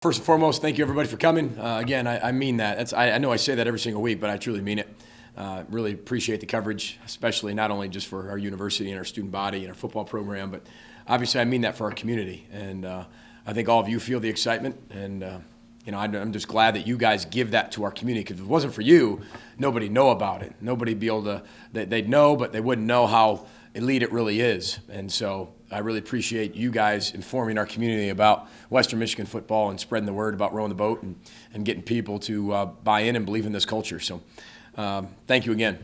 First and foremost, thank you everybody for coming. Again, I mean that. I know I say that every single week, but I truly mean it. Really appreciate the coverage, especially not only just for our university and our student body and our football program, but obviously I mean that for our community. And I think all of you feel the excitement, and I'm just glad that you guys give that to our community. Because if it wasn't for you, nobody'd know about it. Nobody'd be able to. They'd know, but they wouldn't know how elite it really is. And so I really appreciate you guys informing our community about Western Michigan football and spreading the word about rowing the boat and getting people to buy in and believe in this culture. So thank you again.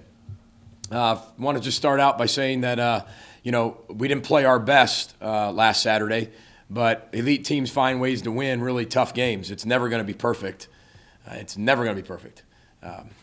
I want to just start out by saying that, we didn't play our best last Saturday, but elite teams find ways to win really tough games. It's never going to be perfect. It's never going to be perfect.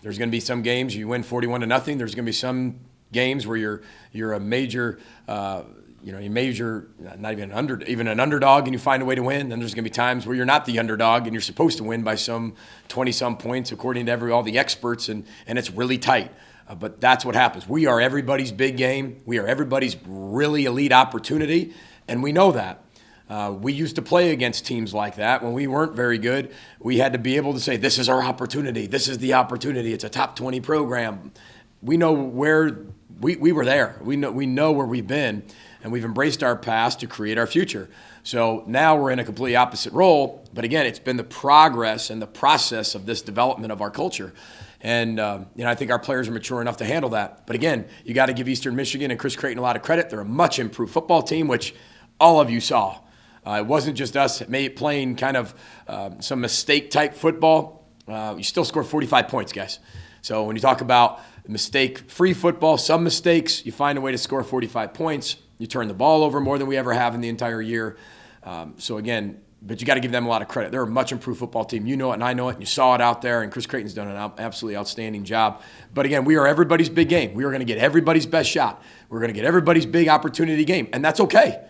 There's going to be some games you win 41-0. There's going to be some games where you're a major, not even an underdog, and you find a way to win. Then there's going to be times where you're not the underdog and you're supposed to win by some 20-some points according to all the experts, and it's really tight. But that's what happens. We are everybody's big game. We are everybody's really elite opportunity, and we know that. We used to play against teams like that when we weren't very good. We had to be able to say, this is our opportunity. This is the opportunity. It's a top 20 program. We know where we were there. We know where we've been, and we've embraced our past to create our future. So now we're in a completely opposite role. But again, it's been the progress and the process of this development of our culture. And I think our players are mature enough to handle that. But again, you got to give Eastern Michigan and Chris Creighton a lot of credit. They're a much improved football team, which all of you saw. It wasn't just us playing kind of some mistake-type football. You still scored 45 points, guys. So when you talk about mistake-free football, some mistakes, you find a way to score 45 points. You turn the ball over more than we ever have in the entire year. So again, but you got to give them a lot of credit. They're a much improved football team. You know it and I know it, and you saw it out there, and Chris Creighton's done an absolutely outstanding job. But again, we are everybody's big game. We are going to get everybody's best shot. We're going to get everybody's big opportunity game, and that's okay.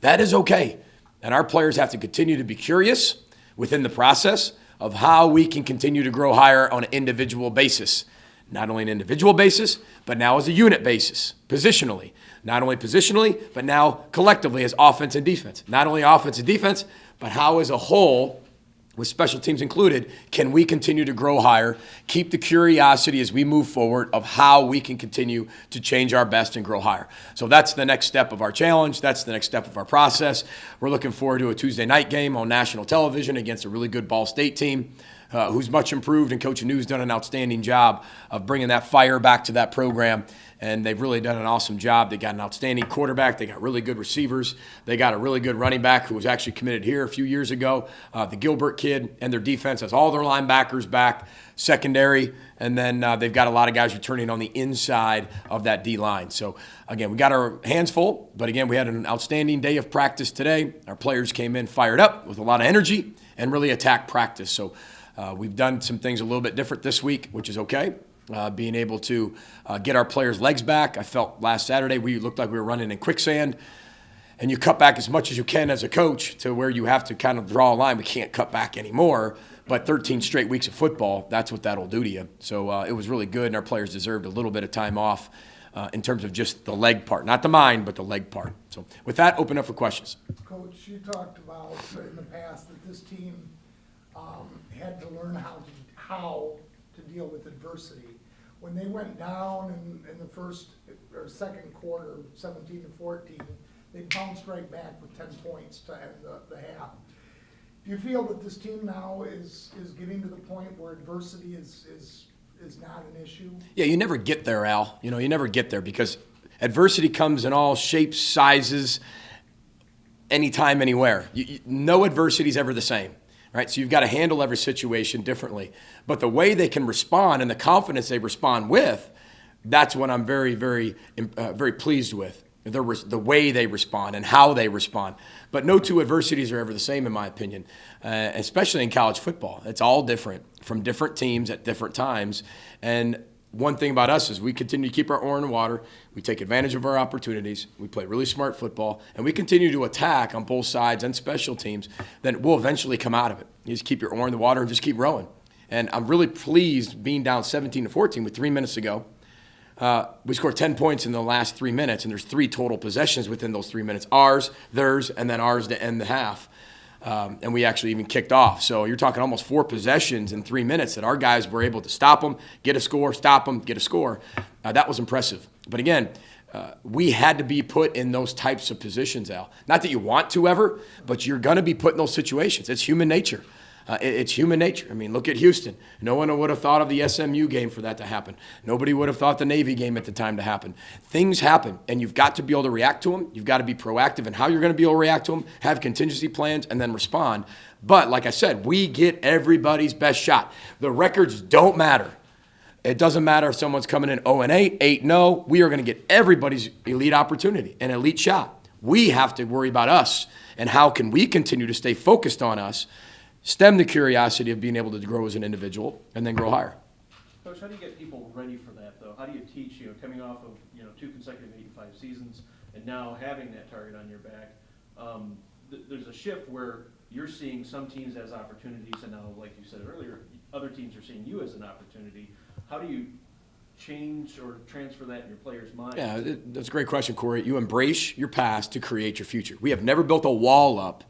That is okay. And our players have to continue to be curious within the process of how we can continue to grow higher on an individual basis. Not only an individual basis, but now as a unit basis, positionally. Not only positionally, but now collectively as offense and defense. Not only offense and defense, but how as a whole, with special teams included, can we continue to grow higher, keep the curiosity as we move forward of how we can continue to change our best and grow higher. So that's the next step of our challenge. That's the next step of our process. We're looking forward to a Tuesday night game on national television against a really good Ball State team. Who's much improved, and Coach Anu's done an outstanding job of bringing that fire back to that program, and they've really done an awesome job. They got an outstanding quarterback. They got really good receivers. They got a really good running back who was actually committed here a few years ago, the Gilbert kid, and their defense has all their linebackers back, secondary, and then they've got a lot of guys returning on the inside of that D-line. So, again, we got our hands full, but again, we had an outstanding day of practice today. Our players came in fired up with a lot of energy and really attacked practice. So, we've done some things a little bit different this week, which is okay. Being able to get our players' legs back. I felt last Saturday we looked like we were running in quicksand, and you cut back as much as you can as a coach to where you have to kind of draw a line. We can't cut back anymore, but 13 straight weeks of football, that's what that'll do to you. So it was really good, and our players deserved a little bit of time off in terms of just the leg part. Not the mind, but the leg part. So with that, open up for questions. Coach, you talked about in the past that this team had to learn how to deal with adversity. When they went down in the first or second quarter, 17-14, they bounced right back with 10 points to end the half. Do you feel that this team now is getting to the point where adversity is not an issue? Yeah, you never get there, Al. You never get there because adversity comes in all shapes, sizes, anytime, anywhere. No adversity is ever the same. Right, so you've got to handle every situation differently. But the way they can respond and the confidence they respond with, that's what I'm very, very, very pleased with. The way they respond and how they respond. But no two adversities are ever the same, in my opinion, especially in college football. It's all different from different teams at different times. And one thing about us is we continue to keep our oar in the water. We take advantage of our opportunities. We play really smart football, and we continue to attack on both sides and special teams. Then we'll eventually come out of it. You just keep your oar in the water and just keep rowing. And I'm really pleased being down 17-14 with 3 minutes to go. We scored 10 points in the last 3 minutes, and there's 3 total possessions within those 3 minutes. Ours, theirs, and then ours to end the half. And we actually even kicked off. So you're talking almost 4 possessions in 3 minutes that our guys were able to stop them, get a score, stop them, get a score. That was impressive. But again, we had to be put in those types of positions, Al. Not that you want to ever, but you're going to be put in those situations. It's human nature. It's human nature. I mean, look at Houston. No one would have thought of the SMU game for that to happen. Nobody would have thought the Navy game at the time to happen. Things happen, and you've got to be able to react to them. You've got to be proactive in how you're going to be able to react to them, have contingency plans, and then respond. But like I said, we get everybody's best shot. The records don't matter. It doesn't matter if someone's coming in 0-8, 8-0. We are going to get everybody's elite opportunity, an elite shot. We have to worry about us and how can we continue to stay focused on us, stem the curiosity of being able to grow as an individual, and then grow higher. Coach, how do you get people ready for that, though? How do you teach, coming off of, 2 consecutive 8-5 seasons and now having that target on your back? There's a shift where you're seeing some teams as opportunities, and now, like you said earlier, other teams are seeing you as an opportunity. How do you change or transfer that in your players' minds? Yeah, that's a great question, Corey. You embrace your past to create your future. We have never built a wall up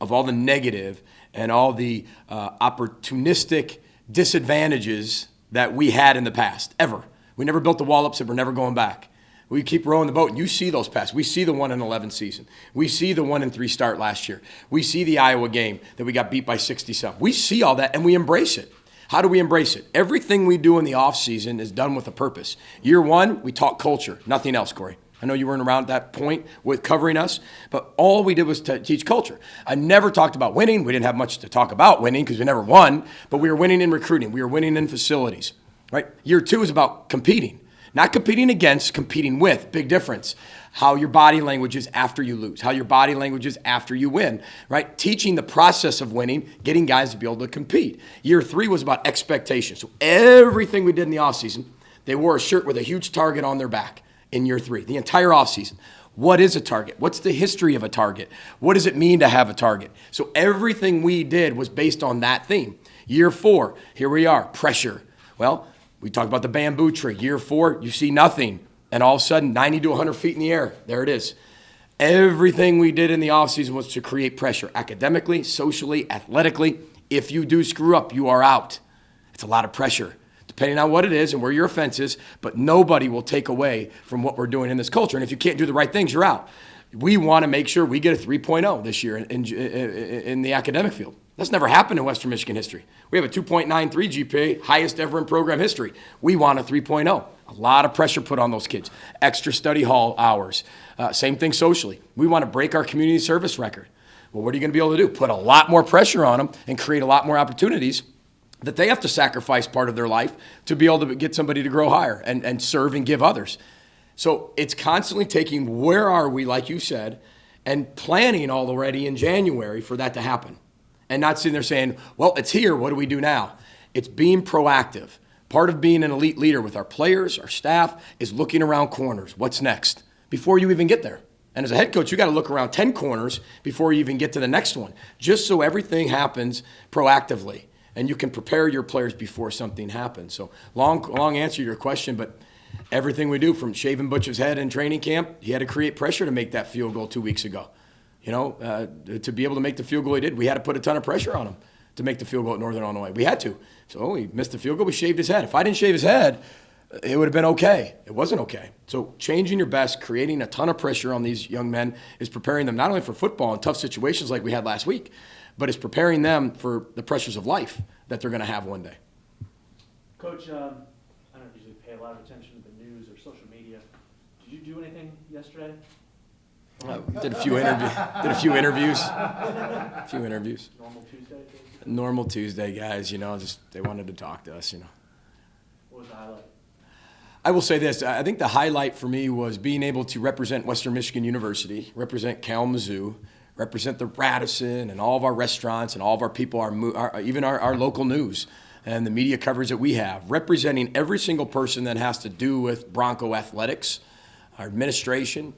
of all the negative and all the opportunistic disadvantages that we had in the past, ever. We never built the wall up, said we're never going back. We keep rowing the boat, and you see those passes. We see the 1-11 season. We see the 1-3 start last year. We see the Iowa game that we got beat by 60-something. We see all that, and we embrace it. How do we embrace it? Everything we do in the offseason is done with a purpose. Year 1, we taught culture, nothing else, Corey. I know you weren't around at that point with covering us, but all we did was to teach culture. I never talked about winning. We didn't have much to talk about winning because we never won, but we were winning in recruiting. We were winning in facilities, right? Year 2 is about competing. Not competing against, competing with. Big difference. How your body language is after you lose. How your body language is after you win, right? Teaching the process of winning, getting guys to be able to compete. Year 3 was about expectations. So everything we did in the offseason, they wore a shirt with a huge target on their back in year 3, the entire offseason. What is a target? What's the history of a target? What does it mean to have a target? So everything we did was based on that theme. Year 4, here we are, pressure. Well, we talked about the bamboo tree. Year 4, you see nothing. And all of a sudden, 90 to 100 feet in the air, there it is. Everything we did in the offseason was to create pressure, academically, socially, athletically. If you do screw up, you are out. It's a lot of pressure, depending on what it is and where your offense is, but nobody will take away from what we're doing in this culture. And if you can't do the right things, you're out. We want to make sure we get a 3.0 this year in the academic field. That's never happened in Western Michigan history. We have a 2.93 GPA, highest ever in program history. We want a 3.0. A lot of pressure put on those kids. Extra study hall hours. Same thing socially. We want to break our community service record. Well, what are you going to be able to do? Put a lot more pressure on them and create a lot more opportunities that they have to sacrifice part of their life to be able to get somebody to grow higher and serve and give others. So it's constantly taking where are we, like you said, and planning already in January for that to happen. And not sitting there saying, well, it's here, what do we do now? It's being proactive. Part of being an elite leader with our players, our staff, is looking around corners. What's next? Before you even get there. And as a head coach, you got to look around 10 corners before you even get to the next one, just so everything happens proactively. And you can prepare your players before something happens. So long answer to your question, but everything we do, from shaving Butch's head in training camp, he had to create pressure to make that field goal 2 weeks ago. To be able to make the field goal he did, we had to put a ton of pressure on him to make the field goal at Northern Illinois. We had to. So he missed the field goal, we shaved his head. If I didn't shave his head, it would have been okay. It wasn't okay. So changing your best, creating a ton of pressure on these young men is preparing them not only for football in tough situations like we had last week, but it's preparing them for the pressures of life that they're going to have one day. Coach, I don't usually pay a lot of attention to the news or social media. Did you do anything yesterday? Did a few interviews. Normal Tuesday? Normal Tuesday, guys. Just they wanted to talk to us. What was the highlight? I will say this. I think the highlight for me was being able to represent Western Michigan University, represent Kalamazoo, represent the Radisson and all of our restaurants and all of our people, even our local news and the media coverage that we have, representing every single person that has to do with Bronco athletics, our administration,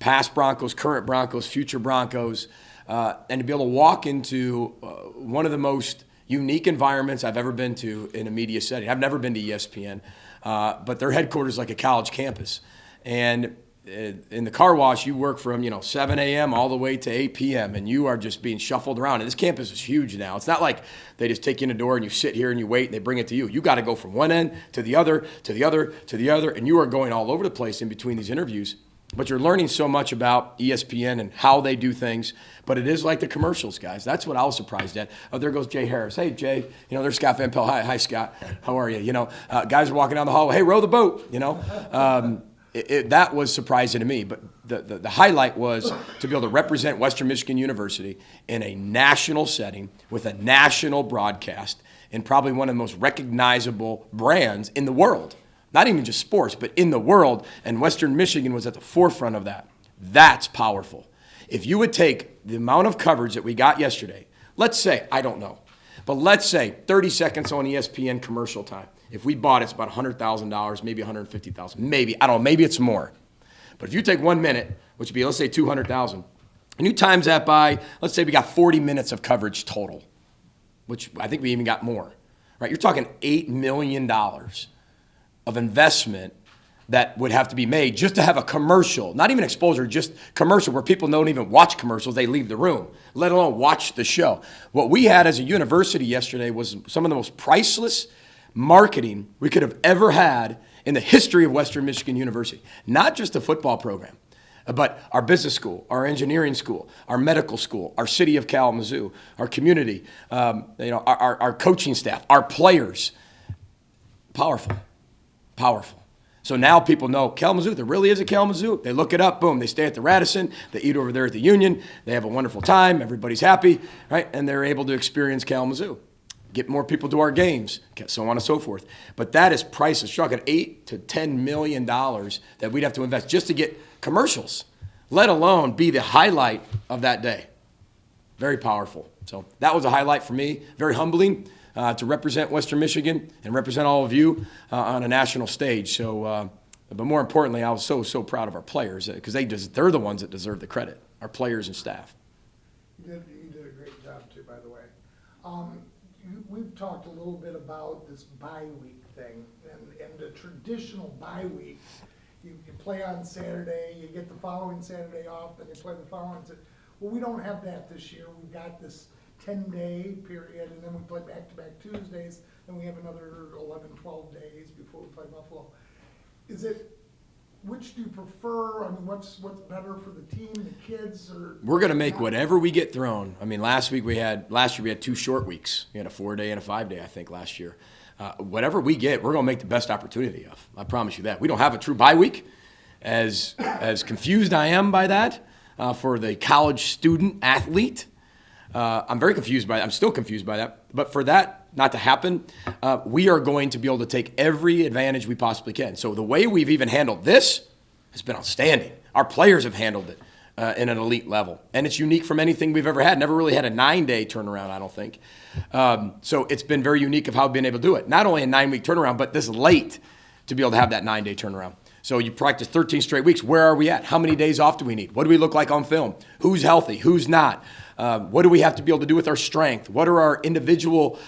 past Broncos, current Broncos, future Broncos, and to be able to walk into one of the most unique environments I've ever been to in a media setting. I've never been to ESPN, but their headquarters is like a college campus. And in the car wash, you work from 7 a.m. all the way to 8 p.m. and you are just being shuffled around. And this campus is huge now. It's not like they just take you in the door and you sit here and you wait and they bring it to you. You got to go from one end to the other, to the other, to the other, and you are going all over the place in between these interviews. But you're learning so much about ESPN and how they do things. But it is like the commercials, guys. That's what I was surprised at. Oh, there goes Jay Harris. Hey, Jay. There's Scott Van Pelt. Hi, Scott. How are you? Guys are walking down the hallway. Hey, row the boat. That was surprising to me. But the highlight was to be able to represent Western Michigan University in a national setting with a national broadcast and probably one of the most recognizable brands in the world. Not even just sports, but in the world, and Western Michigan was at the forefront of that. That's powerful. If you would take the amount of coverage that we got yesterday, let's say, I don't know, but let's say 30 seconds on ESPN commercial time. If we bought it, it's about $100,000, maybe $150,000, maybe, I don't know, maybe it's more. But if you take 1 minute, which would be, let's say, $200,000, and you times that by, let's say we got 40 minutes of coverage total, which I think we even got more, right? You're talking $8 million of investment that would have to be made just to have a commercial, not even exposure, just commercial where people don't even watch commercials, they leave the room, let alone watch the show. What we had as a university yesterday was some of the most priceless marketing we could have ever had in the history of Western Michigan University. Not just the football program, but our business school, our engineering school, our medical school, our city of Kalamazoo, our community, our coaching staff, our players. Powerful. So now people know Kalamazoo, there really is a Kalamazoo. They look it up, boom, they stay at the Radisson, they eat over there at the Union, they have a wonderful time, everybody's happy, right? And they're able to experience Kalamazoo. Get more people to our games, so on and so forth. But that is priceless. Talking $8 to $10 million that we'd have to invest just to get commercials, let alone be the highlight of that day. Very powerful. So that was a highlight for me, very humbling. To represent Western Michigan and represent all of you on a national stage. So, but more importantly, I was so proud of our players because they're the ones that deserve the credit, our players and staff. You did a great job too, by the way. We've talked a little bit about this bye week thing and the traditional bye week. You play on Saturday, you get the following Saturday off, then you play the following Saturday. Well, we don't have that this year. We've got this 10-day period, and then we play back-to-back Tuesdays, then we have another 11, 12 days before we play Buffalo. Which do you prefer? I mean, what's better for the team, the kids, or? We're going to make whatever we get thrown. I mean, last year we had 2 short weeks. We had a 4-day and a 5-day, I think, last year. Whatever we get, we're going to make the best opportunity of. I promise you that. We don't have a true bye week. As confused I am by that for the college student athlete, I'm very confused by that. I'm still confused by that. But for that not to happen, we are going to be able to take every advantage we possibly can. So the way we've even handled this has been outstanding. Our players have handled it in an elite level. And it's unique from anything we've ever had. Never really had a 9-day turnaround, I don't think. So it's been very unique of how we've been able to do it. Not only a 9-week turnaround, but this late to be able to have that 9-day turnaround. So you practice 13 straight weeks. Where are we at? How many days off do we need? What do we look like on film? Who's healthy? Who's not? What do we have to be able to do with our strength? What are our individual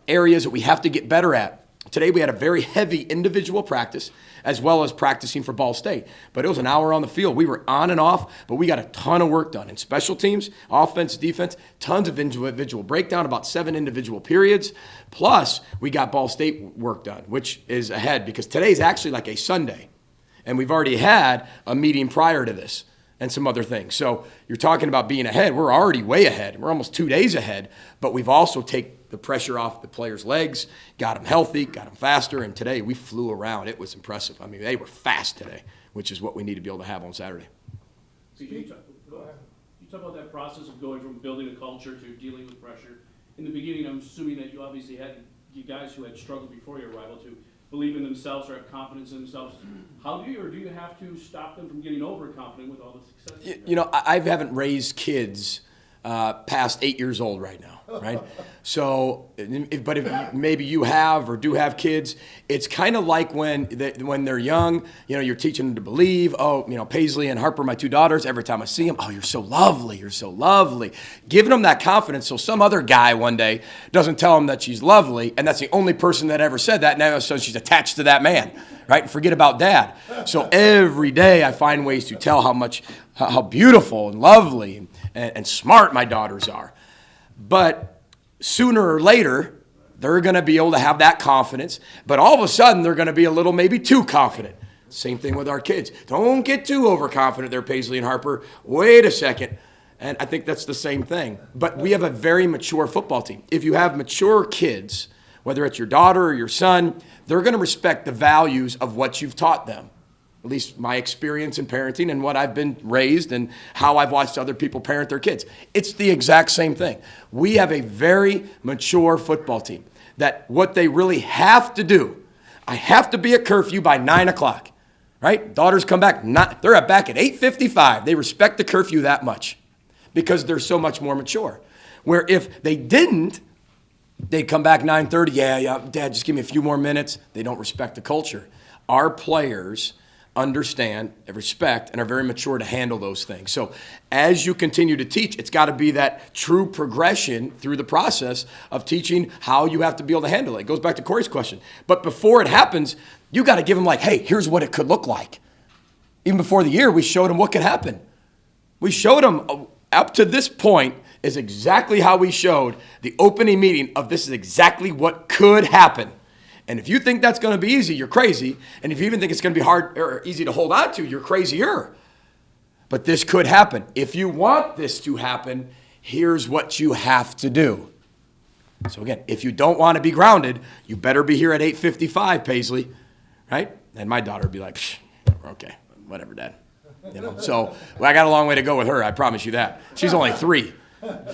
areas that we have to get better at? Today we had a very heavy individual practice as well as practicing for Ball State. But it was an hour on the field. We were on and off, but we got a ton of work done in special teams, offense, defense, tons of individual breakdown, about 7 individual periods. Plus, we got Ball State work done, which is ahead because today's actually like a Sunday. And we've already had a meeting prior to this and some other things. So you're talking about being ahead. We're already way ahead. We're almost 2 days ahead, but we've also taken the pressure off the players' legs, got them healthy, got them faster, and today we flew around. It was impressive. I mean, they were fast today, which is what we need to be able to have on Saturday. So you talk about that process of going from building a culture to dealing with pressure. In the beginning, I'm assuming that you obviously had you guys who had struggled before your arrival to believe in themselves or have confidence in themselves. How do you have to stop them from getting overconfident with all the success? I haven't raised kids past 8 years old right now, right? So, if maybe you have or do have kids, it's kind of like when they're young, you're teaching them to believe. Oh, Paisley and Harper, my two daughters, every time I see them, oh, you're so lovely, you're so lovely. Giving them that confidence so some other guy one day doesn't tell them that she's lovely, and that's the only person that ever said that. Now, so she's attached to that man, right? And forget about dad. So every day I find ways to tell how beautiful and lovely and smart my daughters are. But sooner or later, they're going to be able to have that confidence, but all of a sudden, they're going to be a little maybe too confident. Same thing with our kids. Don't get too overconfident there, Paisley and Harper. Wait a second. And I think that's the same thing. But we have a very mature football team. If you have mature kids, whether it's your daughter or your son, they're going to respect the values of what you've taught them. At least my experience in parenting and what I've been raised and how I've watched other people parent their kids. It's the exact same thing. We have a very mature football team that what they really have to do, I have to be at curfew by 9 o'clock, right? Daughters come back, they're back at 8:55. They respect the curfew that much because they're so much more mature. Where if they didn't, they'd come back 9:30. Yeah, Dad, just give me a few more minutes. They don't respect the culture. Our players understand, respect, and are very mature to handle those things. So as you continue to teach, it's got to be that true progression through the process of teaching how you have to be able to handle it. It goes back to Corey's question. But before it happens, you got to give them like, hey, here's what it could look like. Even before the year, we showed them what could happen. We showed them up to this point is exactly how we showed the opening meeting of this is exactly what could happen. And if you think that's going to be easy, you're crazy. And if you even think it's going to be hard or easy to hold on to, you're crazier. But this could happen. If you want this to happen, here's what you have to do. So again, if you don't want to be grounded, you better be here at 8:55, Paisley, right? And my daughter would be like, okay, whatever, Dad. So I got a long way to go with her, I promise you that. She's only 3.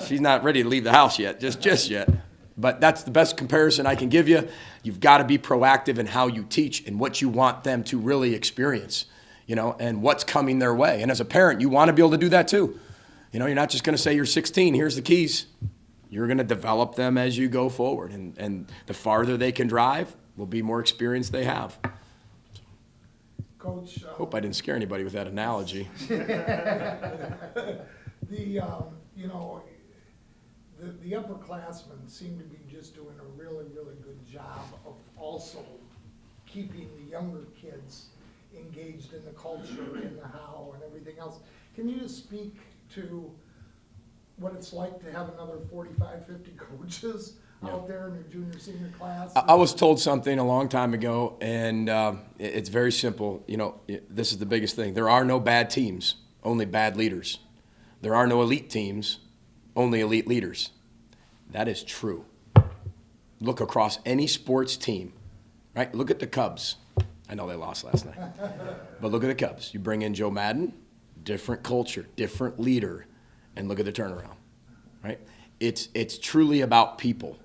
She's not ready to leave the house yet, just yet. But that's the best comparison I can give you. You've got to be proactive in how you teach and what you want them to really experience, and what's coming their way. And as a parent, you want to be able to do that too. You're not just going to say you're 16, here's the keys. You're going to develop them as you go forward. And the farther they can drive will be more experience they have. Coach. Hope I didn't scare anybody with that analogy. The upperclassmen seem to be just doing a really, really good job of also keeping the younger kids engaged in the culture and the how and everything else. Can you just speak to what it's like to have another 45, 50 coaches out there in your junior, senior class? I was told something a long time ago, and it's very simple. This is the biggest thing. There are no bad teams, only bad leaders. There are no elite teams, only elite leaders. That is true. Look across any sports team, right? Look at the Cubs. I know they lost last night. But look at the Cubs. You bring in Joe Madden, different culture, different leader, and look at the turnaround, right? It's truly about people.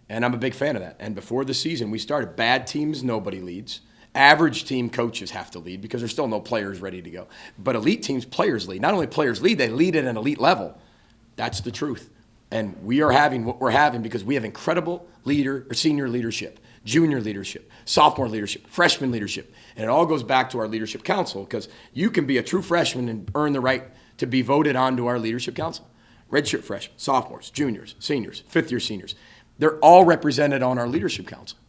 And I'm a big fan of that. And before the season, we started bad teams, nobody leads. Average team coaches have to lead because there's still no players ready to go. But elite teams, players lead. Not only players lead, they lead at an elite level. That's the truth. And we are having what we're having because we have incredible senior leadership, junior leadership, sophomore leadership, freshman leadership. And it all goes back to our leadership council because you can be a true freshman and earn the right to be voted onto our leadership council. Redshirt freshmen, sophomores, juniors, seniors, fifth-year seniors. They're all represented on our leadership council.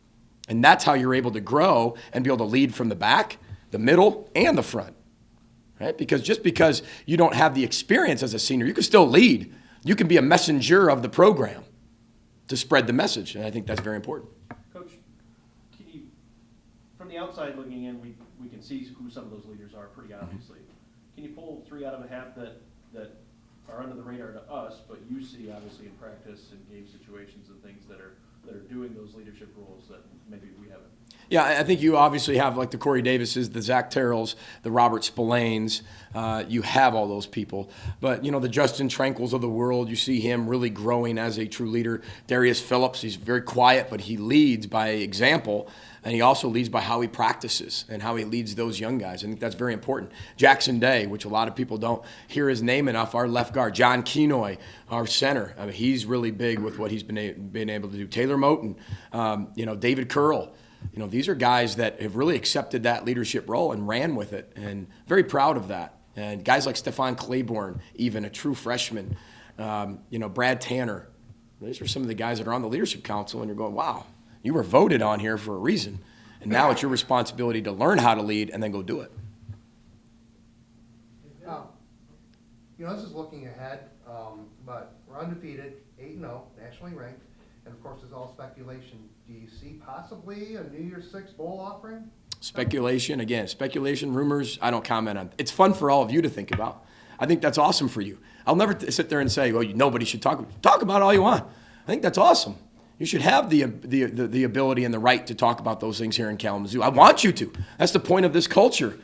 And that's how you're able to grow and be able to lead from the back, the middle, and the front, right? Because just because you don't have the experience as a senior, you can still lead. You can be a messenger of the program to spread the message, and I think that's very important. Coach, from the outside looking in, we can see who some of those leaders are pretty obviously. Can you pull 3 out of a hat that are under the radar to us, but you see obviously in practice and game situations and things that are doing those leadership roles that maybe we haven't? Yeah, I think you obviously have like the Corey Davises, the Zach Terrells, the Robert Spillanes. You have all those people. But, the Justin Tranquils of the world, you see him really growing as a true leader. Darius Phillips, he's very quiet, but he leads by example. And he also leads by how he practices and how he leads those young guys. I think that's very important. Jackson Day, which a lot of people don't hear his name enough, our left guard. John Kenoy, our center. I mean, he's really big with what he's been able to do. Taylor Moten, David Curl. These are guys that have really accepted that leadership role and ran with it, and very proud of that. And guys like Stefan Claiborne, even a true freshman, Brad Tanner. These are some of the guys that are on the leadership council, and you're going, wow, you were voted on here for a reason. And now it's your responsibility to learn how to lead and then go do it. This is looking ahead, but we're undefeated, 8-0, nationally ranked, and of course it's all speculation. Do you see possibly a New Year's Six bowl offering? Speculation, rumors, I don't comment on. It's fun for all of you to think about. I think that's awesome for you. I'll never sit there and say, well, nobody should talk about it all you want. I think that's awesome. You should have the ability and the right to talk about those things here in Kalamazoo. I want you to. That's the point of this culture.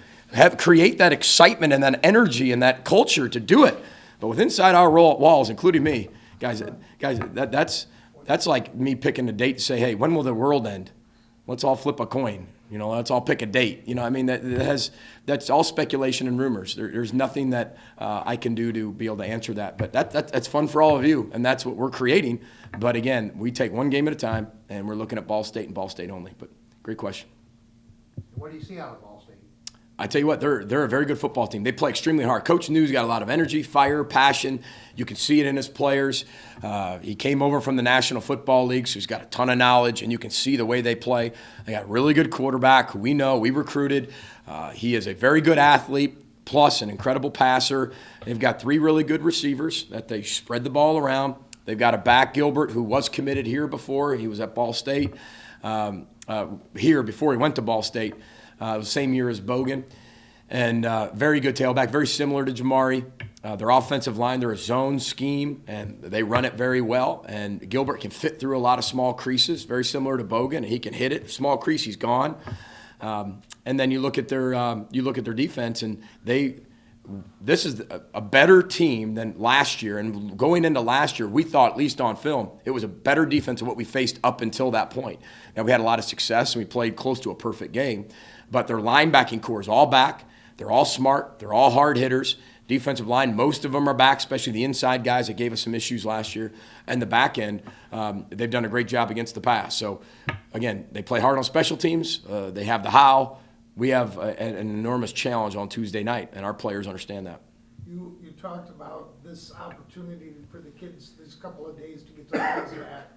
Create that excitement and that energy and that culture to do it. But with inside our walls, including me, guys, that's like me picking a date to say, hey, when will the world end? Let's all flip a coin. Let's all pick a date. That's all speculation and rumors. There's nothing that I can do to be able to answer that. But that's fun for all of you, and that's what we're creating. But again, we take one game at a time, and we're looking at Ball State and Ball State only. But great question. What do you see out of Ball State? I tell you what, they're a very good football team. They play extremely hard. Coach New's got a lot of energy, fire, passion. You can see it in his players. He came over from the National Football League, so he's got a ton of knowledge, and you can see the way they play. They got a really good quarterback who we know, we recruited. He is a very good athlete, plus an incredible passer. They've got 3 really good receivers that they spread the ball around. They've got a back, Gilbert, who was committed here before. He was at Ball State here before he went to Ball State. The same year as Bogan. And very good tailback, very similar to Jamari. Their offensive line, they're a zone scheme, and they run it very well. And Gilbert can fit through a lot of small creases, very similar to Bogan. He can hit it. Small crease, he's gone. And then you look at their defense, and this is a better team than last year. And going into last year, we thought, at least on film, it was a better defense than what we faced up until that point. Now, we had a lot of success, and we played close to a perfect game. But their linebacking core is all back. They're all smart. They're all hard hitters. Defensive line, most of them are back, especially the inside guys that gave us some issues last year. And the back end, they've done a great job against the pass. So, again, they play hard on special teams. They have the how. We have an enormous challenge on Tuesday night, and our players understand that. You talked about this opportunity for the kids this couple of days to get to the racetrack.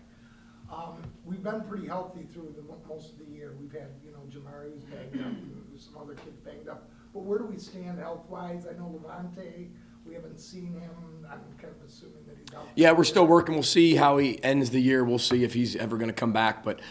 We've been pretty healthy through most of the year. We've had, Jamari was banged up, and some other kids banged up. But where do we stand health-wise? I know Levante, we haven't seen him. I'm kind of assuming that he's out. Yeah, we're still working. We'll see how he ends the year. We'll see if he's ever going to come back. But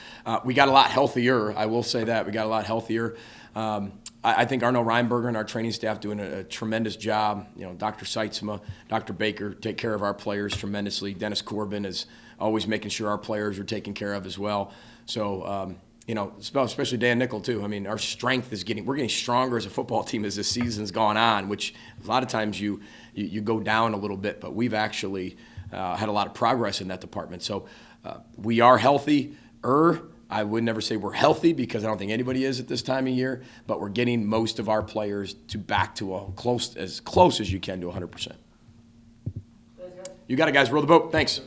we got a lot healthier. I will say that. We got a lot healthier. I think Arno Reinberger and our training staff doing a tremendous job. Dr. Seitzma, Dr. Baker take care of our players tremendously. Dennis Corbin is always making sure our players are taken care of as well. So, especially Dan Nickel too. I mean, our strength is we're getting stronger as a football team as this season's gone on, which a lot of times you go down a little bit, but we've actually had a lot of progress in that department. So we are healthy. I would never say we're healthy because I don't think anybody is at this time of year, but we're getting most of our players back to as close as you can to 100%. You got it, guys. Roll the boat. Thanks.